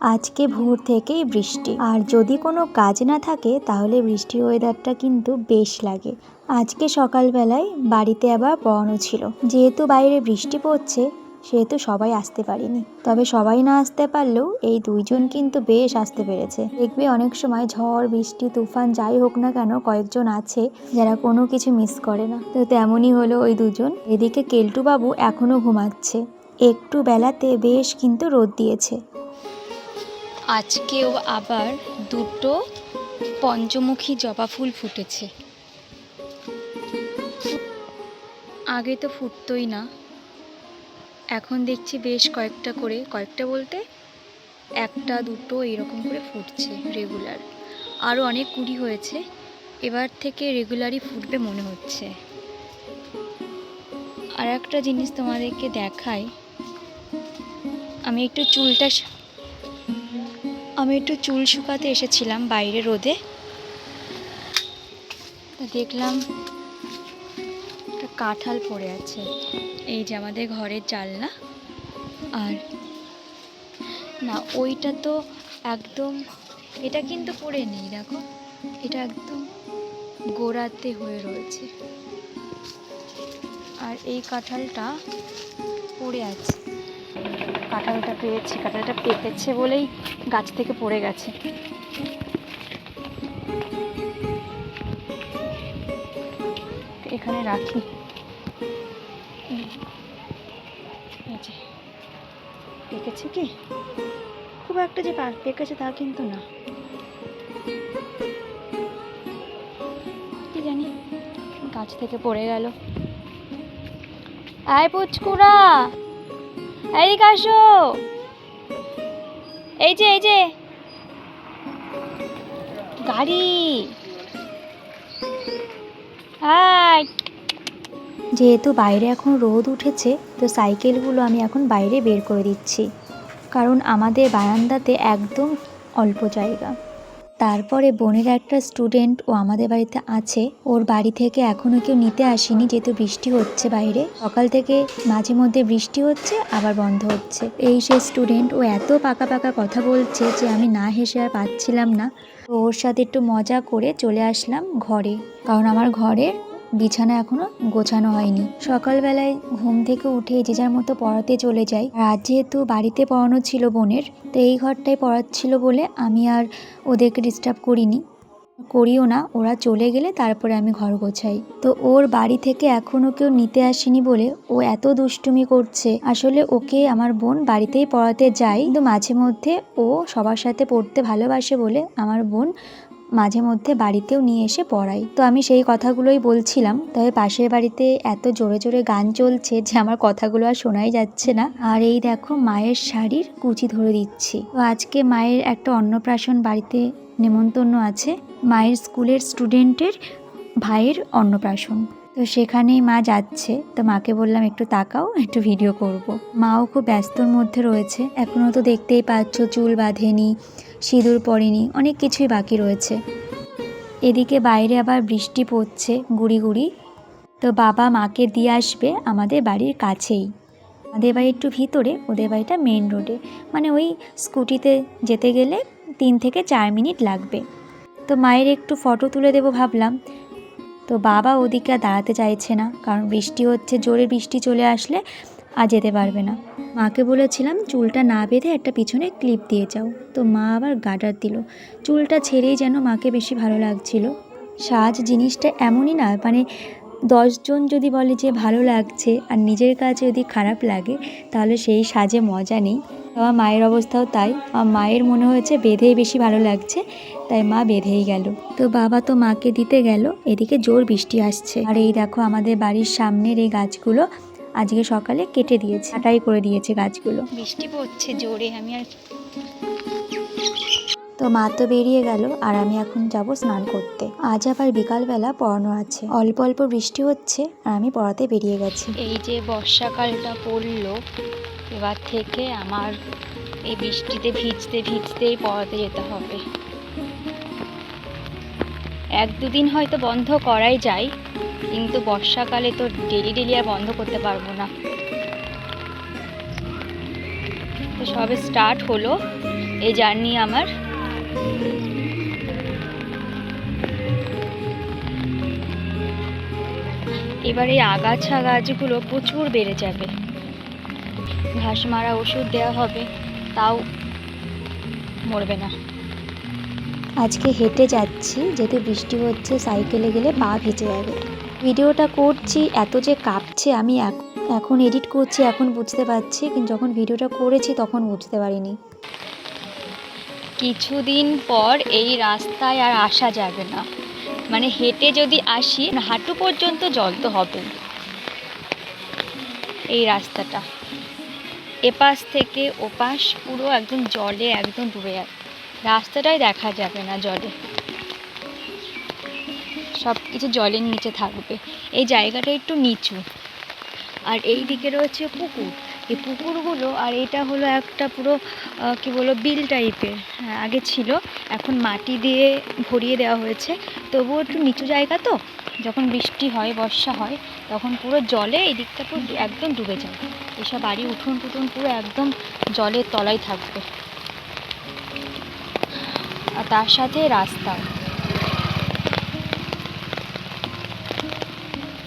আজকে ভোর থেকেই বৃষ্টি, আর যদি কোনো কাজ না থাকে তাহলে বৃষ্টির ওয়েদারটা কিন্তু বেশ লাগে। আজকে সকালবেলায় বাড়িতে আবার পড়ানো ছিল, যেহেতু বাইরে বৃষ্টি পড়ছে সেহেতু সবাই আসতে পারেনি। তবে সবাই না আসতে পারলেও এই দুইজন কিন্তু বেশ আসতে পেরেছে। দেখবে অনেক সময় ঝড় বৃষ্টি তুফান যাই হোক না কেন কয়েকজন আছে যারা কোনো কিছু মিস করে না, তো তেমনই হলো ওই দুজন। এদিকে কেলটু বাবু এখনো ঘুমাচ্ছে। একটু বেলাতে বেশ কিন্তু রোদ দিয়েছে। আজকেও আবার দুটো পঞ্চমুখী জবা ফুল ফুটেছে। আগে তো ফুটতোই না, এখন দেখছি বেশ কয়েকটা বলতে একটা দুটো এরকম করে ফুটছে রেগুলার। আরও অনেক কুড়ি হয়েছে, এবার থেকে রেগুলারই ফুটবে মনে হচ্ছে। আর একটা জিনিস তোমাদেরকে দেখাই, আমি একটু চুল শুকাতে এসেছিলাম বাইরে রোদে, দেখলাম একটা কাঁঠাল পড়ে আছে। এই যে আমাদের ঘরের জানলা, আর না ওইটা তো একদম, এটা কিন্তু পড়ে নেই, দেখো এটা একদম গোড়াতে হয়ে রয়েছে, আর এই কাঁঠালটা পড়ে আছে। কাঁঠালটা পেকেছে বলেই গাছ থেকে পড়ে গেছে। এখানে রাখি। পেকেছে কি খুব একটা যে পেকেছে তা কিন্তু না, কি জানি গাছ থেকে পড়ে গেল। আয় পুচকুরা, এইদিকে আসো। এই যে গাড়ি, আয়। যেহেতু বাইরে এখন রোদ উঠেছে, তো সাইকেলগুলো আমি এখন বাইরে বের করে দিচ্ছি, কারণ আমাদের বারান্দাতে একদম অল্প জায়গা। তারপরে বোনের একটা স্টুডেন্ট ও আমাদের বাড়িতে আছে, ওর বাড়ি থেকে এখনও কেউ নিতে আসেনি, যেহেতু বৃষ্টি হচ্ছে বাইরে সকাল থেকে। মাঝে মধ্যে বৃষ্টি হচ্ছে আবার বন্ধ হচ্ছে। এই সে স্টুডেন্ট, ও এত পাকা পাকা কথা বলছে যে আমি না হেসে আর পাচ্ছিলাম না। তো ওর সাথে একটু মজা করে চলে আসলাম ঘরে, কারণ আমার ঘরের বিছানা এখনো গোছানো হয়নি। সকালবেলায় ঘুম থেকে উঠে যে যার মতো পড়াতে চলে যাই। আর যেহেতু বাড়িতে পড়ানো ছিল বোনের, তো এই ঘরটাই পড়াচ্ছিল বলে আমি আর ওদেরকে ডিস্টার্ব করিও না। ওরা চলে গেলে তারপরে আমি ঘর গোছাই। তো ওর বাড়ি থেকে এখনো কেউ নিতে আসেনি বলে ও এত দুষ্টুমি করছে। আসলে ওকে আমার বোন বাড়িতেই পড়াতে যায়, কিন্তু মাঝে মধ্যে ও সবার সাথে পড়তে ভালোবাসে বলে আমার বোন মাঝে মধ্যে বাড়িতেও নিয়ে এসে পড়াই। তো আমি সেই কথাগুলোই বলছিলাম। তবে পাশের বাড়িতে এত জোরে জোরে গান চলছে যে আমার কথাগুলো আর শোনাই যাচ্ছে না। আর এই দেখো মায়ের শাড়ির কুচি ধরে দিচ্ছি। তো আজকে মায়ের একটা অন্নপ্রাশন বাড়িতে নেমন্তন্ন আছে, মায়ের স্কুলের স্টুডেন্টের ভাইয়ের অন্নপ্রাশন। তো সেখানেই মা যাচ্ছে। তো মাকে বললাম একটু তাকাও, একটু ভিডিও করব। মাও খুব ব্যস্তর মধ্যে রয়েছে, এখনও তো দেখতেই পাচ্ছ চুল বাঁধেনি, সিঁদুর পড়েনি, অনেক কিছুই বাকি রয়েছে। এদিকে বাইরে আবার বৃষ্টি পড়ছে গুড়ি গুড়ি। তো বাবা মাকে দিয়ে আসবে আমাদের বাড়ির কাছেই। আমাদের বাড়ি একটু ভিতরে, ওদের বাড়িটা মেন রোডে, মানে ওই স্কুটিতে যেতে গেলে 3 থেকে 4 মিনিট লাগবে। তো মায়ের একটু ফটো তুলে দেবো ভাবলাম। তো বাবা ওদিকে আর দাঁড়াতে চাইছে না, কারণ বৃষ্টি হচ্ছে, জোরে বৃষ্টি চলে আসলে আর যেতে পারবে না। মাকে বলেছিলাম চুলটা না বেঁধে একটা পিছনে ক্লিপ দিয়ে যাও, তো মা আবার গার্ডার দিল। চুলটা ছেড়েই যেন মাকে বেশি ভালো লাগছিল। সাজ জিনিসটা এমনই না, মানে 10 জন যদি বলে যে ভালো লাগছে আর নিজের কাছে যদি খারাপ লাগে তাহলে সেই সাজে মজা নেই। আমার মায়ের অবস্থাও তাই, আমার মায়ের মনে হয়েছে বেঁধেই বেশি ভালো লাগছে, তাই মা বেঁধেই গেল। তো বাবা তো মাকে দিতে গেল, এদিকে জোর বৃষ্টি আসছে। আর এই দেখো আমাদের বাড়ির সামনের এই গাছগুলো আজকে সকালে কেটে দিয়েছে, ছাঁটাই করে দিয়েছে গাছগুলো। বৃষ্টি পড়ছে জোরে, আমি আর তো মা তো বেরিয়ে গেল, আর আমি এখন যাব স্নান করতে। আজ আবার বিকালবেলা পড়ানো আছে, অল্প অল্প বৃষ্টি হচ্ছে আর আমি পড়াতে বেরিয়ে গেছি। এই যে বর্ষাকালটা পড়লো, এবার থেকে আমার এই বৃষ্টিতে ভিজতেই পড়াতে যেতে হবে। 1-2 দিন হয়তো বন্ধ করাই যায়, কিন্তু বর্ষাকালে তো ডেলি আর বন্ধ করতে পারবো না। তো সবে স্টার্ট হলো, এই জার্নি আমার। এবার এই আগাছা গাছগুলো প্রচুর বেড়ে যাবে, ঘাস মারা ওষুধ দেওয়া হবে, তাও মরবে না। আজকে হেঁটে যাচ্ছি, যেহেতু বৃষ্টি হচ্ছে, সাইকেলে গেলে পা ভিজে যাবে। ভিডিওটা করছি, এত যে কাঁপছে, আমি এখন এডিট করছি, এখন বুঝতে পারছি, কিন্তু যখন ভিডিওটা করেছি তখন বুঝতে পারিনি। কিছুদিন পর এই রাস্তায় আর আসা যাবে না, মানে হেঁটে যদি আসি হাঁটু পর্যন্ত জল তো হবে। এই রাস্তাটা এপাশ থেকে ওপাশ পুরো একদম জলে একদম ডুবে যাবে, রাস্তাটাই দেখা যাবে না জলে, সব কিছু জলের নিচে থাকবে। এই জায়গাটা একটু নিচু, আর এই দিকে রয়েছে পুকুর। এই পুকুরগুলো, আর এটা হলো একটা পুরো কি বলবো বিল টাইপের, হ্যাঁ আগে ছিল, এখন মাটি দিয়ে ভরিয়ে দেওয়া হয়েছে। তবুও একটু নিচু জায়গা তো, যখন বৃষ্টি হয়, বর্ষা হয়, তখন পুরো জলে এই দিকটা পুরো একদম ডুবে যায়। এসব বাড়ি উঠোন টুঠোন পুরো একদম জলের তলায় থাকবে, আর তার সাথে রাস্তাও।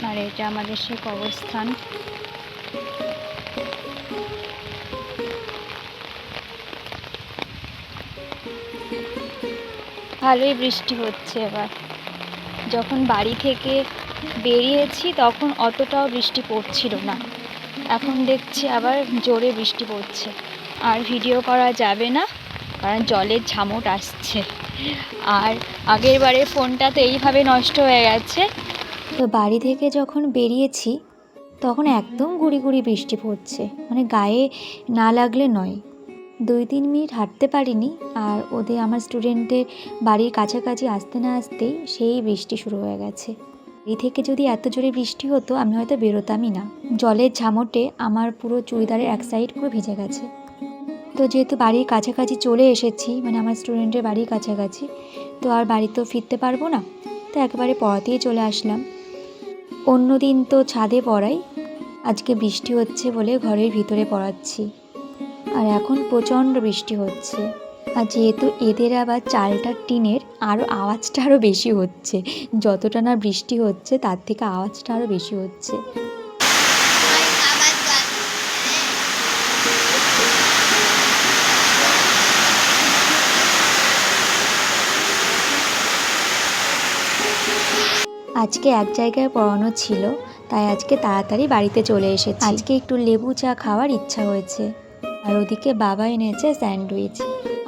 আর এটা আমাদের সেই কবরস্থান। ভালোই বৃষ্টি হচ্ছে এবার। যখন বাড়ি থেকে বেরিয়েছি তখন অতটাও বৃষ্টি পড়ছিল না, এখন দেখছি আবার জোরে বৃষ্টি পড়ছে। আর ভিডিও করা যাবে না, কারণ জলের ঝামট আসছে। আর আগের বারে ফোনটা তো এইভাবে নষ্ট হয়ে গেছে। তো বাড়ি থেকে যখন বেরিয়েছি তখন একদম গুঁড়ি গুঁড়ি বৃষ্টি পড়ছে, মানে গায়ে না লাগলে নয়। 2-3 মিনিট হাঁটতে পারিনি, আর ওদের আমার স্টুডেন্টের বাড়ির কাছাকাছি আসতে না আসতেই সেই বৃষ্টি শুরু হয়ে গেছে। এই থেকে যদি এত জোরে বৃষ্টি হতো আমি হয়তো বেরোতামই না। জলের ঝামটে আমার পুরো চুড়িদারের এক সাইড পুরো ভিজে গেছে। তো যেহেতু বাড়ির কাছাকাছি চলে এসেছি, মানে আমার স্টুডেন্টের বাড়ির কাছাকাছি, তো আর বাড়িতেও ফিরতে পারবো না, তো একেবারে পড়াতেই চলে আসলাম। অন্য দিন তো ছাদে পড়াই, আজকে বৃষ্টি হচ্ছে বলে ঘরের ভিতরে পড়াচ্ছি। আর এখন প্রচণ্ড বৃষ্টি হচ্ছে, আর যেহেতু এদের আবার চালটা টিনের, আরও আওয়াজটা আরও বেশি হচ্ছে। যতটা না বৃষ্টি হচ্ছে তার থেকে আওয়াজটা আরও বেশি হচ্ছে। আজকে এক জায়গায় পড়ানো ছিল, তাই আজকে তাড়াতাড়ি বাড়িতে চলে এসেছি। আজকে একটু লেবু চা খাওয়ার ইচ্ছা হয়েছে, আর ওদিকে বাবা এনেছে স্যান্ডউইচ।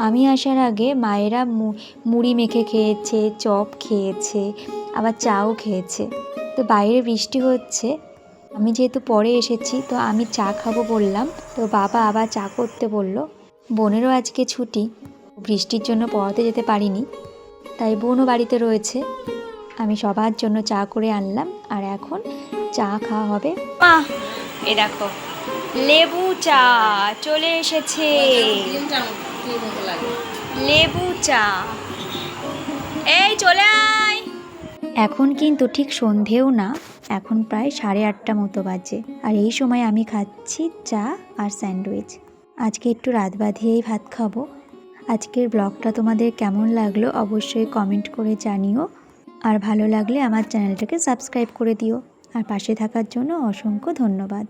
আমি আসার আগে মায়েরা মুড়ি মেখে খেয়েছে, চপ খেয়েছে, আবার চাও খেয়েছে। তো বাইরে বৃষ্টি হচ্ছে, আমি যেহেতু পরে এসেছি তো আমি চা খাবো বললাম, তো বাবা আবার চা করতে বলল। বোনেরও আজকে ছুটি, বৃষ্টির জন্য পড়াতে যেতে পারিনি, তাই বোনও বাড়িতে রয়েছে। আমি সবার জন্য চা করে আনলাম, আর এখন চা খাওয়া হবে। এ দেখো লেবু চা চলে এসেছে, লেবু চা, এই চলে আয়। এখন কিন্তু ঠিক সন্ধেও না, এখন প্রায় 8:30 মতো বাজে, আর এই সময় আমি খাচ্ছি চা আর স্যান্ডউইচ। আজকে একটু রাত বাঁধিয়েই ভাত খাবো। আজকের ব্লগটা তোমাদের কেমন লাগলো অবশ্যই কমেন্ট করে জানিও, আর ভালো লাগলে আমার চ্যানেলটাকে সাবস্ক্রাইব করে দিও, আর পাশে থাকার জন্য অসংখ্য ধন্যবাদ।